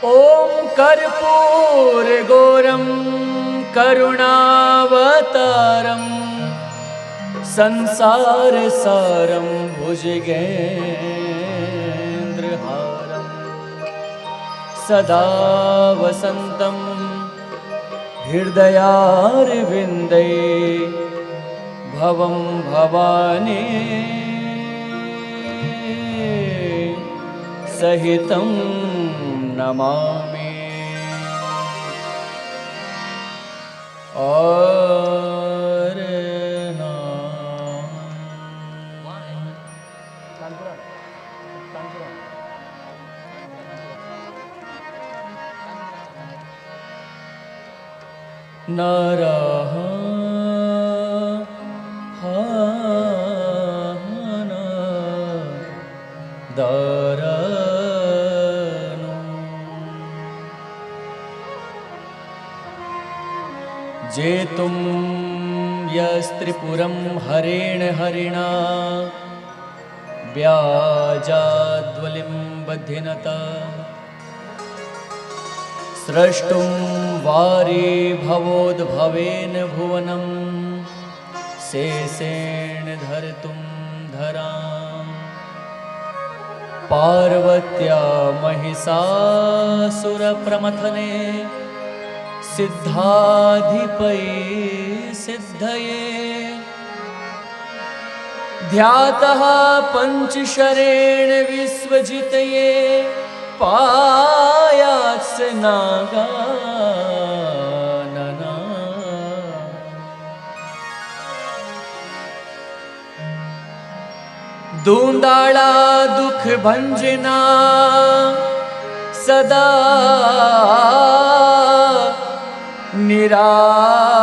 ॐ कर्पूर गौरं करुणावतारं संसार सारं भुजगेन्द्रहारं सदा वसन्तं हृदयारविन्दे भवं भवानी सहितं नमामि। और जेतुं यस्त्रिपुरं हरेण हरिणा व्याजाद्वलिं बध्यनता स्रष्टुं वारी भवोद्भवेन भुवनं शेषेण धर्तुं धरां पार्वत्या महिषासुरप्रमथने सिद्धाधिपये सिद्धये ध्यातः पंचशरेण विश्वजितये पायात्स नागानना दूंदाड़ा दुख भंजना सदा निराला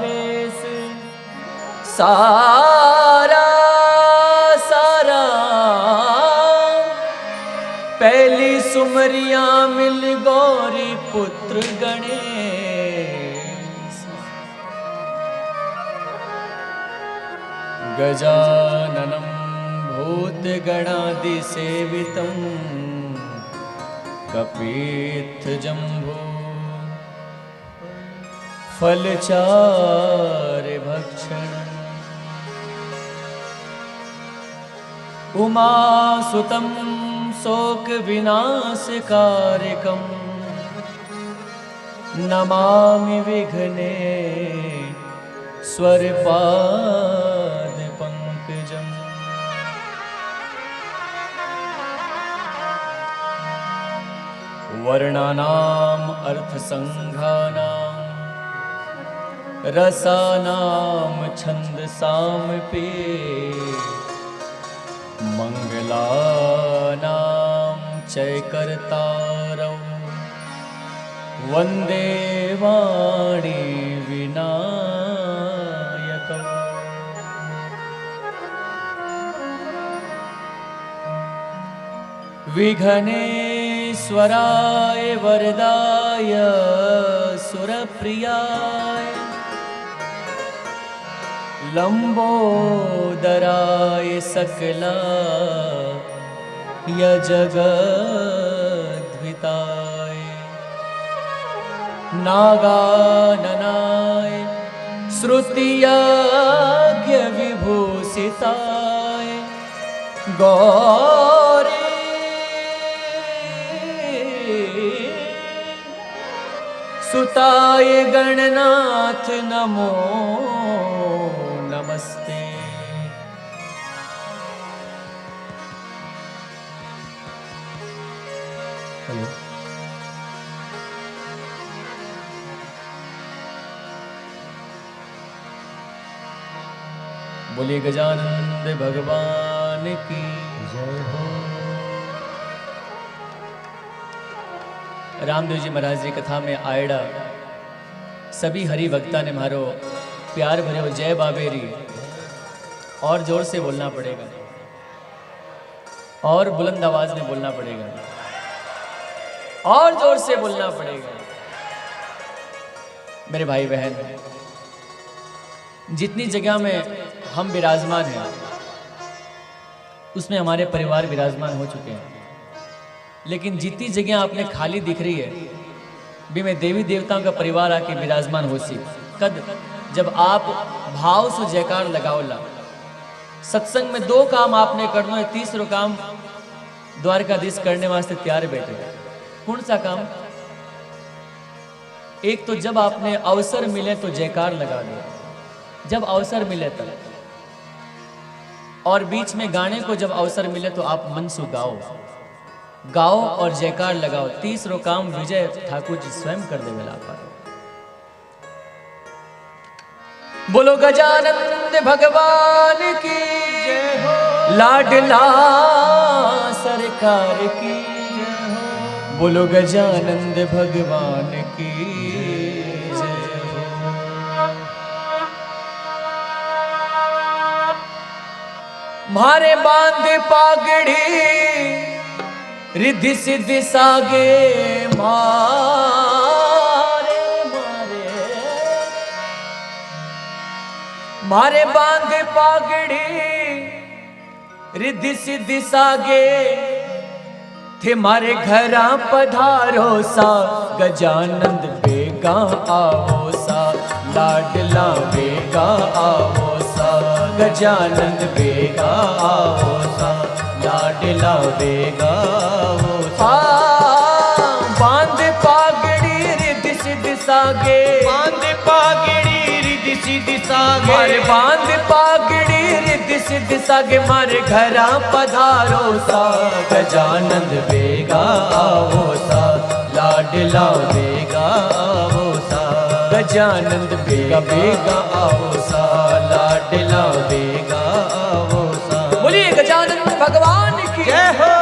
वेश सारा सारा पहली सुमरिया मिल गौरी पुत्र गणेश गजाननं भूतगणादिसेवितं कपीत्थजम्बो फलचार भक्षण उमासुतं शोक विनाशकारकं नमामि विघ्ने स्वरपाद पंकजम्। वर्णानाम् अर्थसंघानां रसानां छन्दसामपि मंगलानां चैकर्तारौ वन्दे वाणी विनायकौ। विघ्नेश्वराय वरदाय सुरप्रियाय लंबोदराय सकलाय जगद्धिताय नागाननाय श्रुतियज्ञ विभूषिताय गौरी सुताय गणनाथ नमो नमस्ते। बोलिए गजानंद भगवान की जय हो। रामदेव जी महाराज जी कथा में आयड़ा सभी हरि भक्ता ने मारो प्यार भरे हो जय बाबेरी और जोर से बोलना पड़ेगा और बुलंद आवाज में बोलना पड़ेगा और जोर से बोलना पड़ेगा। मेरे भाई बहन, जितनी जगह में हम विराजमान हैं उसमें हमारे परिवार विराजमान हो चुके हैं, लेकिन जितनी जगह आपने खाली दिख रही है भी में देवी देवताओं का परिवार आके विराजमान हो सी कद जब आप भाव से जयकार लगाओ ला। सत्संग में 2 काम आपने करना है, तीसरो काम द्वारकाधीश करने वास्ते तैयार बैठे। कौन सा काम? एक तो जब आपने अवसर मिले तो जयकार लगा दो, जब अवसर मिले तब, और बीच में गाने को जब अवसर मिले तो आप मन से गाओ और जयकार लगाओ। तीसरो काम विजय ठाकुर जी स्वयं कर दे मिला पारो। बोलो गजानंद भगवान की जय हो, लाडला सरकार की जय हो। बोलो गजानंद भगवान की जय हो। मारे बांधे पागड़ी रिद्धि सिद्धि सागे मारे बांधे पागड़ी रिद्धि सिद्धि सागे थे मारे घरा पधारो सा। गजानंद बेगा आओ सा, लाडला बेगा आओ सा। गजानंद बेगा आओ सा, लाडला बेगा आओ सा। बांध पागड़ी रिद्धि सिद्धि सागे, बांध पागड़ी रिद्धि सिद्धि सागे। मारे बांध पागड़ी रिद्धि सिद्धि सागे मारे घरा पधारो सा। गजानंद बेगा आओ सा, लाडला बेगा आओ सा। गजानंद बेगा बेगा आओ सा, लाडला बेगा आओ सा। बोलिए गजानंद भगवान की जय हो।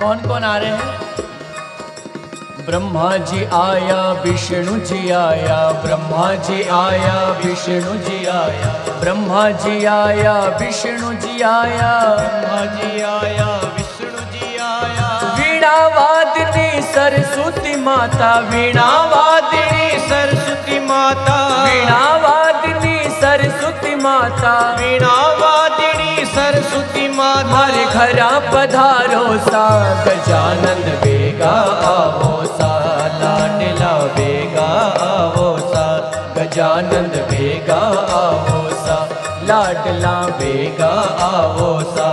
कौन कौन आ रहे हैं? ब्रह्मा जी आया, विष्णु जी आया, ब्रह्मा जी आया, विष्णु जी आया, ब्रह्मा जी आया, विष्णु जी आया, ब्रह्मा जी आया, विष्णु जी आया। वीणा वादिनी सरस्वती माता, वीणा वादिनी सरस्वती माता, वीणा वादिनी सरस्वती माता, वीणा वादिनी सरस्वती माता। हमारे घरा पधारो सा। गजानंद बेगा आओ सा, लाडला बेगा आओ सा। गजानंद बेगा आओ सा, लाडला बेगा आओ सा।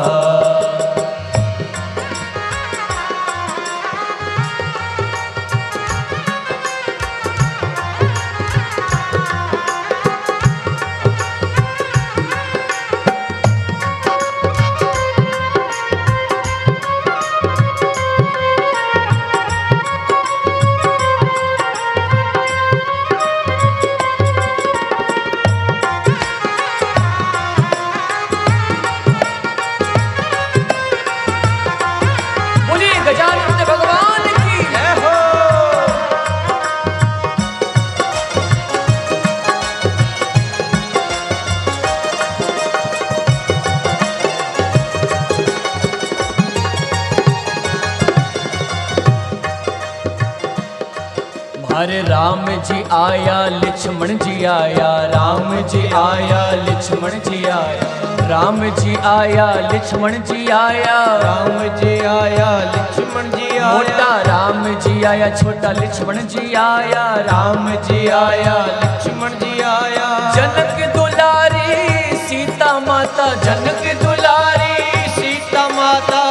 गजानंद भगवान की जय हो। हरे राम जी आया, लक्ष्मण जी आया, राम जी आया, लक्ष्मण जी आया, राम जी आया, लक्ष्मण जी आया, राम जी आया, लक्ष्मण जी आया। मोटा राम जी आया, छोटा लक्ष्मण जी आया, राम जी आया, लक्ष्मण जी आया। जनक दुलारी सीता माता, जनक दुलारी सीता माता,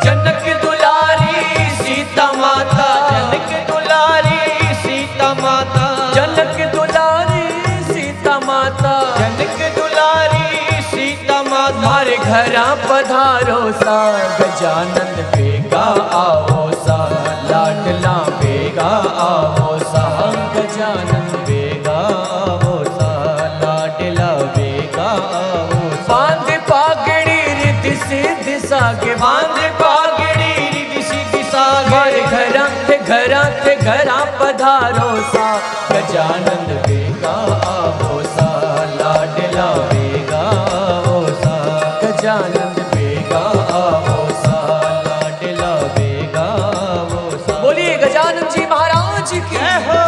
जनक दुलारी सीता माता, जनक दुलारी सीता माता, जनक दुलारी सीता माता, जनक दुलारी सीता माता। हमारे घरा पधारो सा। गजानंद बेगा आओ सा, लाडला बेगा आओ सा। गजानंद बेगा पधारो सा गजानंद बेगा आवो सा लाडला बेगा आवो सा गजानंद बेगा आवो सा लाडला बेगा आवो सा। बोलिए गजानन जी महाराज की जय हो।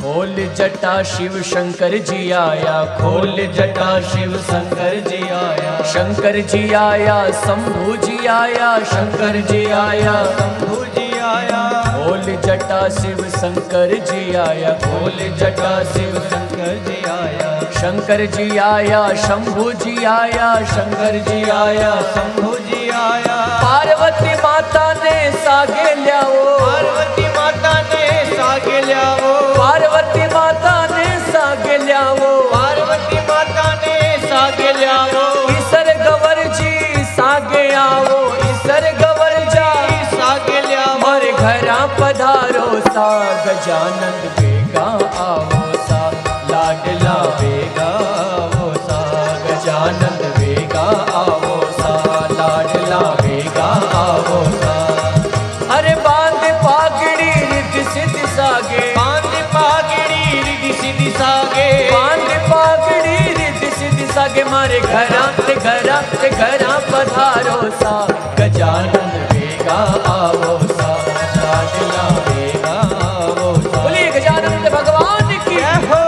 खोल जटा शिव शंकर जी आया खोल जटा शिव शंकर जी आया शंकर जी आया शंभू जी आया शंकर जी आया शंभू जी आया। खोल जटा शिव शंकर जी आया खोल जटा शिव शंकर जी आया शंकर जी आया शंभू जी आया शंकर जी आया शंभू जी आया। पार्वती माता ने सागे ल्याओ पार्वती माता ने सागे ल्याओ पार्वती माता ने सागे ल्याओ पार्वती माता ने सागे ल्याओ। ईसर गवर जी सागे आओ ईसर गवर जी सागे ल्याओ। हमारे घरा पधारो सा गजानंद बेगा आओ सा लाडला बेगा आओ सा गजानंद बेगा आओ सा लाडला बेगा आओ सा। अरे बांध पागड़ी रिद्धि सिद्धि सागे बांध पागड़ी रिद्धि सिद्धि सागे बांध पागड़ी रिद्धि सिद्धि सागे। मारे घरा पधारो सा गजानंद बेगा आओ सा लाडला बेगा आओ सा। बोलिए गजानंद भगवान की जय हो।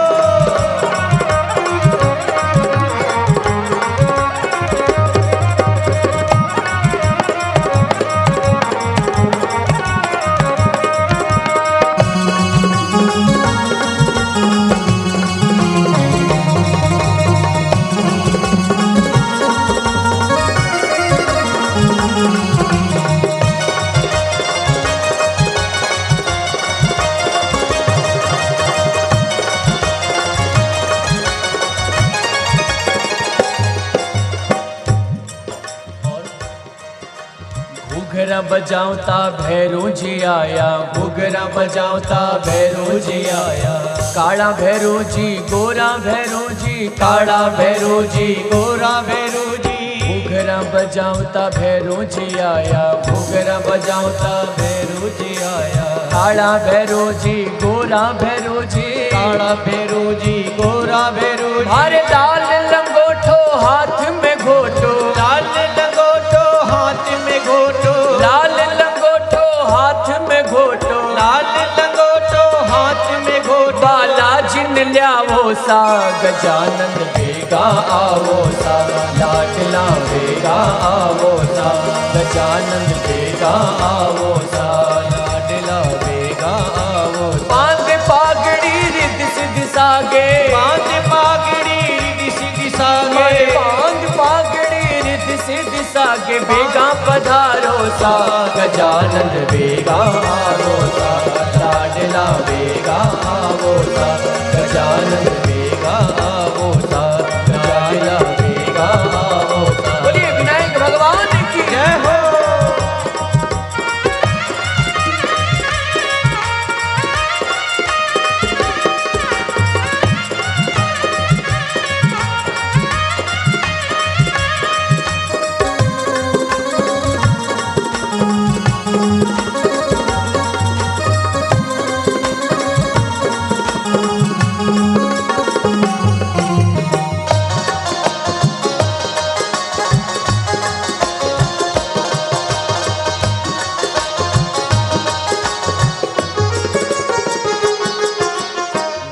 घुघरा बजावता भैरू जी आया घुघरा बजावता भैरू जी आया। काला भैरू जी गोरा भैरू जी काला भैरू जी गोरा भैरू जी। घुघरा बजावता भैरू जी आया घुघरा बजावता भैरू जी आया। काला भैरू जी गोरा भैरू जी काला भैरू जी गोरा भैरू जी। अरे लाल लंगोटो हाथ में घोटो लाल लंगोटो हाथ में घोटो लाल लंगोटो हाथ में घोटो लाल लंगोटो हाथ में घोटो। बालाजी ने ल्यावो सा गजानंद बेगा आओ सा लाडला बेगा आओ सा गजानंद बेगा आओ सा लाडला बेगा आओ। बांध पागड़ी रिद्धि सिद्धि सागे बांध पागड़ी रिद्धि सिद्धि सागे बांध पागड़ी रिद्धि सिद्धि सागे। बेगा पधारो सा गजानंद बेगा आओ सा लाडला बेगा आओ सा गजानंद बेगा आओ सा लाडला बेगा आओ सा। बोलिए विनायक भगवान की जय हो।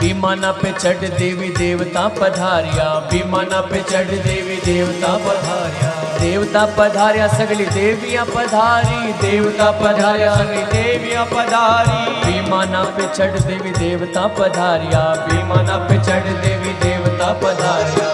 विमाना पे चढ़ देवी देवता पधारिया विमाना पे चढ़ देवी देवता पधारिया। देवता पधारिया सगली देवियां पधारी देवता पधारिया सगली देवियां पधारी। विमाना पे चढ़ देवी देवता पधारिया विमाना पे चढ़ देवी देवता पधारिया।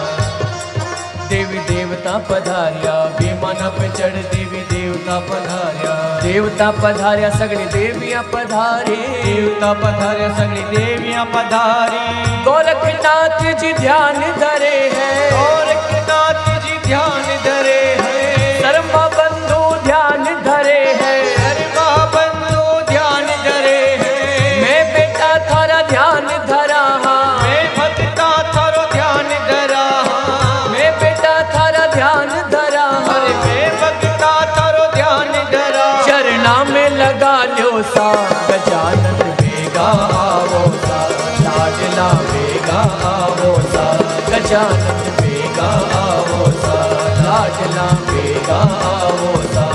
देवी देवता पधार्या, विमाना पे चढ़ देवी देवता पधार्या, देवता पधार्या सगळी देवियां पधारी, देवता पधारे सगळी देवियां पधारी। गोरखनाथ जी ध्यान धरे हैं, गोरखनाथ जी ध्यान धरे हैं, शर्मा बंधु ध्यान धरे हैं, शर्मा बंधु ध्यान धरे हैं। मैं बेटा थारा ध्यान धरा हाँ, मैं भक्ता थारो ध्यान धरा हाँ, मैं बेटा थारा ध्यान धरा हाँ। अरे मैं भक्ता थारो ध्यान धरा। चरना में लगा लो सा, गजानन बेगा आवो सा, लाडला बेगा आवो सा, गजानन बेगा आवो सा, लाडला बेगा आवो सा।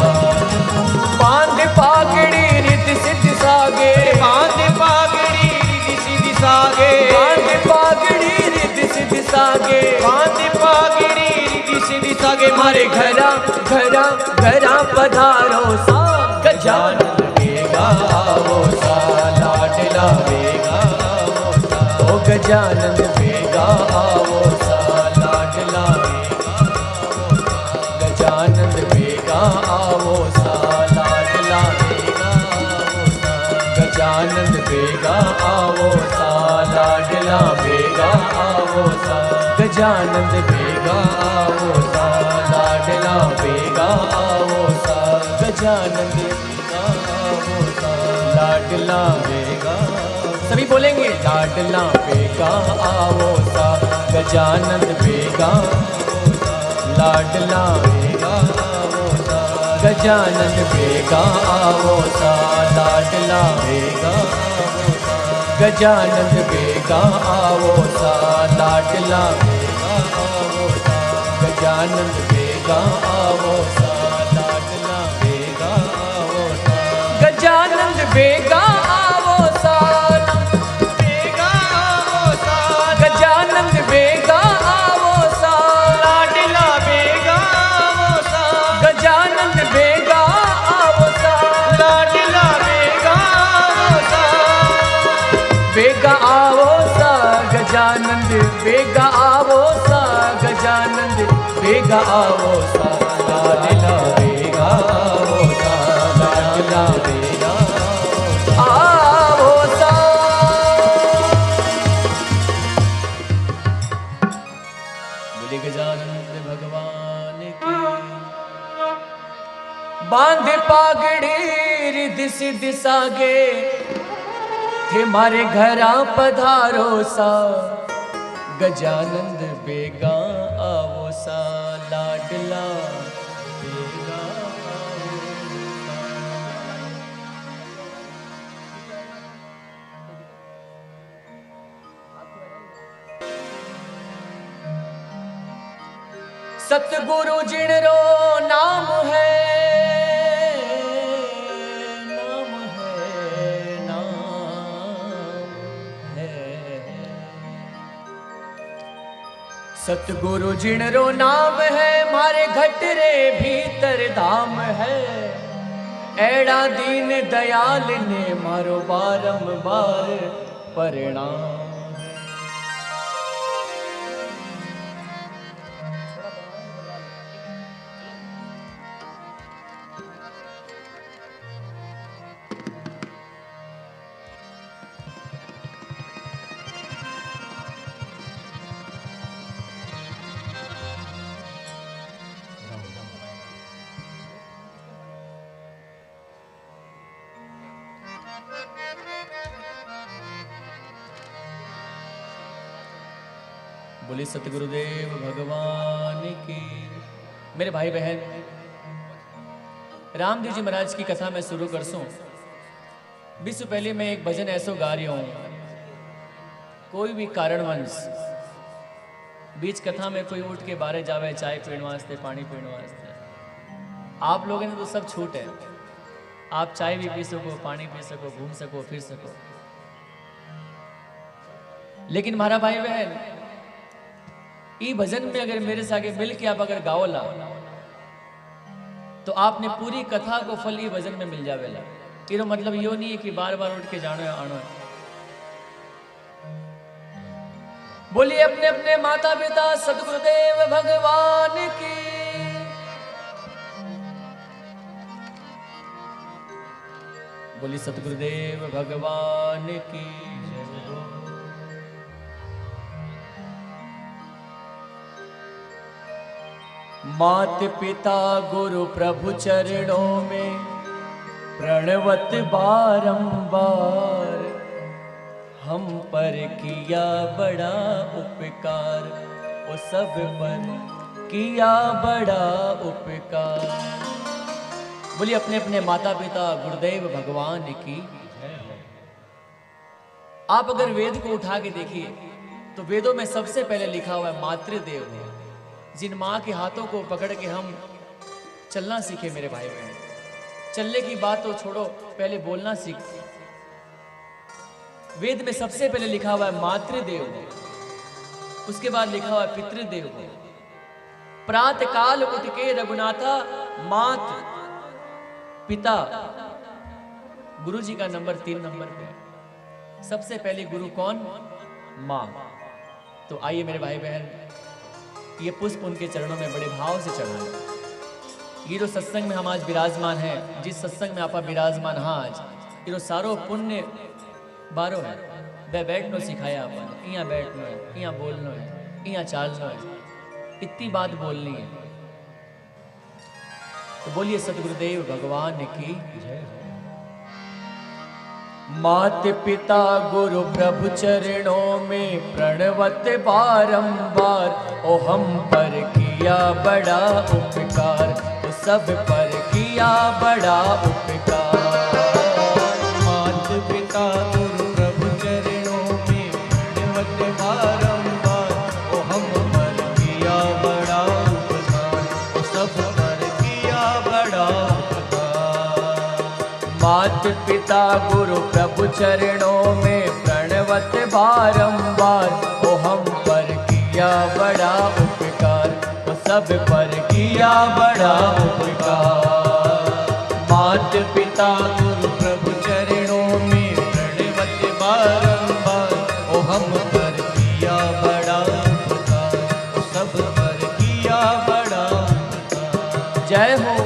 बांध पागड़ी रित सिद्ध सागे, बांध पागड़ी रिद्धि सिद्धि सागे, बांध पागड़ी रित सिद्ध सागे, बांध पागड़ी रिद्धि सिद्धि सागे। मारे घरा घरा घरा पधारो सा, गजानन बेगा आवो सा, लाडला बेगा आवो सा, ओ गजानन बेगा आवो सा, लाडला बेगा आवो सा, गजानन बेगा आवो सा, लाडला बेगा आवो सा, गजानन बेगा आवो सा, लाडला बेगा आवो सा, गजानन बेगा आवो सा, लाडला बेगा आवो सा, गजानन बेगा आवो सा, लाडला बेगा। सभी बोलेंगे लाडला बेगा आवो सा, गजानन बेगा आवो सा, लाडला बेगा आवो सा, गजानन बेगा आवो सा, लाडला बेगा आवो सा, गजानन बेगा आवो सा, लाडला बेगा आवो सा, गजानन बेगा आवो सा, लाडला बेगा आवो सा, गजानन बेगा आवो सा, बेगा आवो सा, गजानन बेगा आवो सा, लाडला बेगा आवो सा, गजानन बेगा आवो सा, लाडला बेगा आवो सा। बेगा आवो सा, गजानन बेगा आवो सा, गजानन बेगा आवो सा, लाडला बेगा आवो सा, लाडला बेगा आवो सा। बोले गजानन भगवान की। बांध पागड़ी रिद्धि सिद्धि सागे, थे मारे घरा पधारो सा, गजानंद बेगा आवो सा, लाडला बेगा आवो सा। सतगुरु जिणरो नाम है, नाम है, नाम है। सतगुरु जिणरो नाम है, मारे घटरे भीतर धाम है। एड़ा दीन दयाल ने मारो बारंबार परिणाम। बोले सतगुरुदेव भगवान की। मेरे भाई बहन, रामदेव जी महाराज की कथा मैं शुरू कर सूं। विश्व पहले मैं एक भजन ऐसो गा रही हूं। कोई भी कारणवंश बीच कथा में कोई उठ के बारे जावे चाय पीण वास्ते, पानी पीण वास्ते, आप लोगों ने तो सब छूट है। आप चाय भी पी सको, पानी पी सको, घूम सको, फिर सको। लेकिन हमारा भाई बहन, ई भजन में अगर मेरे से आगे मिल के आप अगर गाओला तो आपने पूरी कथा को फल ई भजन में मिल जावेला। इरो मतलब यो नहीं है कि बार बार उठ के जानो है आनो है। बोलिए अपने अपने माता पिता सदगुरुदेव भगवान की। बोलिए सतगुरुदेव भगवान की जय हो। मात पिता गुरु प्रभु चरणों में प्रणवत बारंबार, हम पर किया बड़ा उपकार, वो सब पर किया बड़ा उपकार। बोलिए अपने अपने माता पिता गुरुदेव भगवान की जय हो। आप अगर वेद को उठा के देखिए तो वेदों में सबसे पहले लिखा हुआ है मातृदेव है। जिन माँ के हाथों को पकड़ के हम चलना सीखे मेरे भाई बहन, चलने की बात तो छोड़ो, पहले बोलना सीख। वेद में सबसे पहले लिखा हुआ है मातृदेव, उसके बाद लिखा हुआ है पितृदेव। प्रातः काल उठ के रघुनाथा मात पिता, गुरु जी का नंबर 3 नंबर पे है। सबसे पहले गुरु कौन? माँ। तो आइए मेरे भाई बहन, ये पुष्प उनके चरणों में बड़े भाव से चढ़ाएं। ये जो सत्संग में हम आज विराजमान हैं, जिस सत्संग में आप विराजमान, हाँ आज ये जो सारो पुण्य बारो है, वह बैठनो सिखाया अपन, यहाँ बैठना है, यहाँ बोलना है, यहाँ चालना है, इतनी बात बोलनी है। तो बोलिए सतगुरुदेव भगवान की जय हो। मात पिता गुरु प्रभु चरणों में प्रणवत बारंबार, ओ हम पर किया बड़ा उपकार, ओ सब पर किया बड़ा उपकार। मात पिता गुरु प्रभु चरणों में प्रणवत बारंबार, ओ हम पर किया बड़ा उपकार, ओ सब पर किया बड़ा उपकार। मात पिता गुरु प्रभु चरणों में प्रणवत बारंबार, ओ हम पर किया बड़ा उपकार, ओ सब पर किया बड़ा उपकार। मात पिता गुरु प्रभु चरणों में प्रणवत बारंबार, ओ हम पर किया बड़ा उपकार, ओ सब पर किया बड़ा उपकार। जय हो।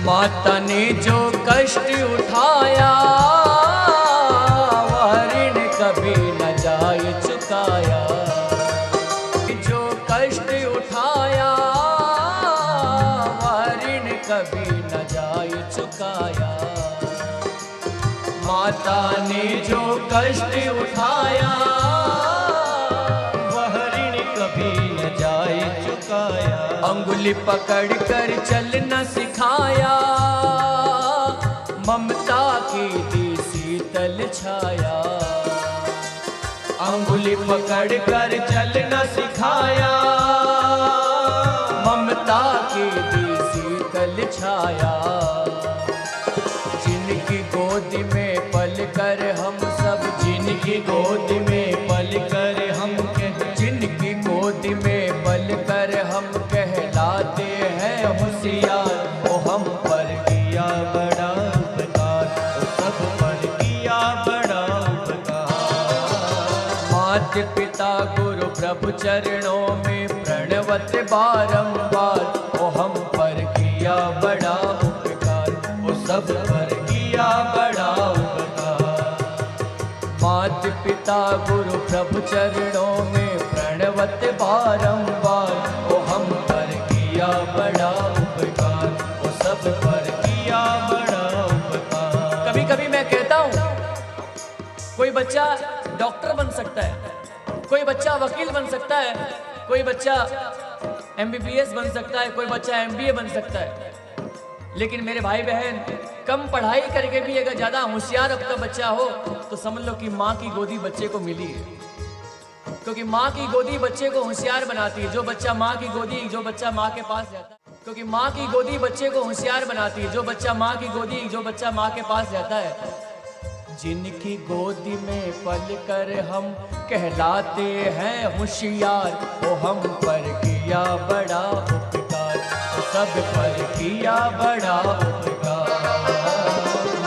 माता ने जो कष्ट उठाया, वह ऋण कभी न जाए चुकाया। जो कष्ट उठाया, वह ऋण कभी न जाए चुकाया। माता ने जो कष्ट उठाया, वह ऋण कभी न जाए चुकाया। अंगुली पकड़ कर चलना सिखाया, ममता की दी शीतल छाया। अंगुली पकड़ कर चलना सिखाया, ममता की दी शीतल छाया। जिनकी गोद में पल कर हम सब, जिनकी गोद में पल कर हम जिनकी गोद में पल कर हम कहलाते हैं होशियार, वो हम पर किया बड़ा उपकार, ओ सब पर किया बड़ा उपकार। मात पिता गुरु प्रभु चरणों में प्रणवत बारंबार, ओ हम पर किया बड़ा उपकार, ओ सब पर किया बड़ा उपकार। मात पिता गुरु प्रभु चरणों में प्रणवत बारंबार, ओ हम पर किया बड़ा उपकार, ओ सब पर किया बड़ा उपकार। कभी कभी मैं कहता हूँ, कोई बच्चा डॉक्टर बन सकता है, कोई बच्चा वकील बन सकता है, कोई बच्चा MBBS बन सकता है, कोई बच्चा MBA बन सकता है। लेकिन मेरे भाई बहन, कम पढ़ाई करके भी अगर ज्यादा होशियार आपका बच्चा हो तो समझ लो कि माँ की गोदी बच्चे को मिली है। क्योंकि माँ की गोदी बच्चे को होशियार बनाती है। जो बच्चा माँ की माँ के पास जाता है, क्योंकि माँ की गोदी बच्चे को होशियार बनाती है। जो बच्चा माँ के पास जाता है, जिनकी गोदी में पल कर हम कहलाते हैं होशियार, वो हम पर किया बड़ा उपकार, वो सब पर किया बड़ा उपकार।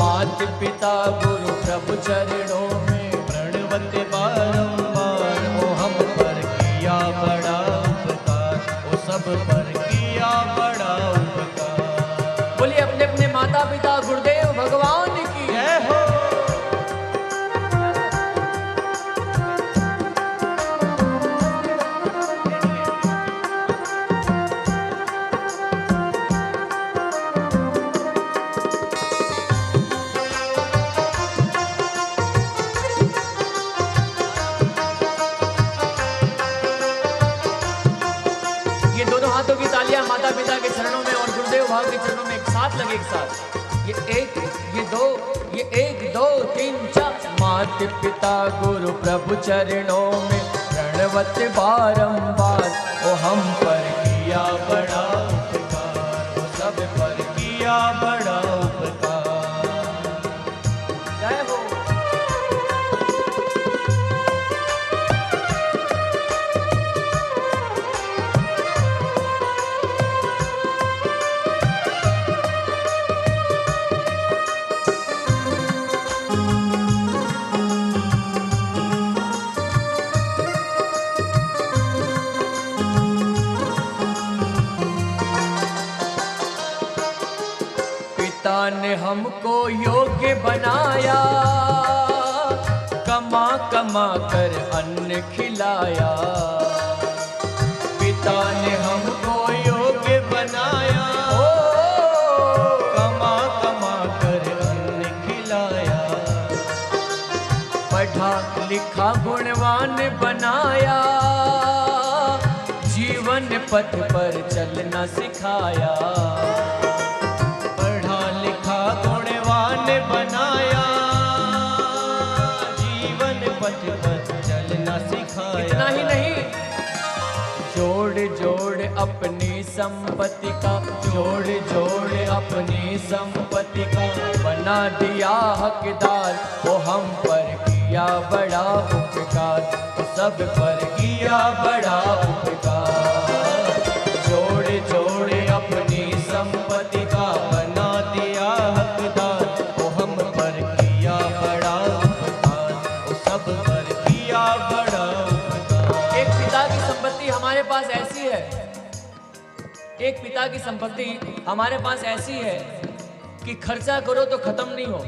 मात पिता गुरु प्रभु चरणों में प्रणवते बारंबार, वो हम पर किया बड़ा उपकार, वो सब पर किया बड़ा उपकार। बोलिए अपने अपने माता पिता गुरुदेव भगवान की जय हो। ये दोनों हाथों की तालियां माता पिता के चरणों में और गुरुदेव भाव के चरणों में एक साथ लगे, एक साथ। ये एक, ये दो, ये 1 2 3 4। मात पिता गुरु प्रभु चरणों में प्रणवत बारंबार, वो हम पर किया बड़ा उपकार, वो सब पर किया बड़ा उपकार। जय हो। पिता ने हमको योग्य बनाया, कमा कमा कर अन्न खिलाया। पिता ने हमको योग्य बनाया, कमा कमा कर अन्न खिलाया। पढ़ा लिखा गुणवान बनाया, जीवन पथ पर चलना सिखाया। पढ़ा लिखा गुणवान बनाया, जीवन पथ पर चलना सिखाया। इतना ही नहीं, जोड़ जोड़ अपनी संपत्ति का, जोड़ जोड़ अपनी संपत्ति का बना दिया हकदार, वो हम पर किया बड़ा उपकार, वो सब पर किया बड़ा उपकार। जोड़ जोड़ अपनी संपत्ति का बना दिया हकदार, वो हम पर किया बड़ा उपकार, वो सब पर किया बड़ा उपकार। एक पिता की संपत्ति हमारे पास ऐसी है, एक पिता की संपत्ति हमारे पास ऐसी है कि खर्चा करो तो खत्म नहीं हो।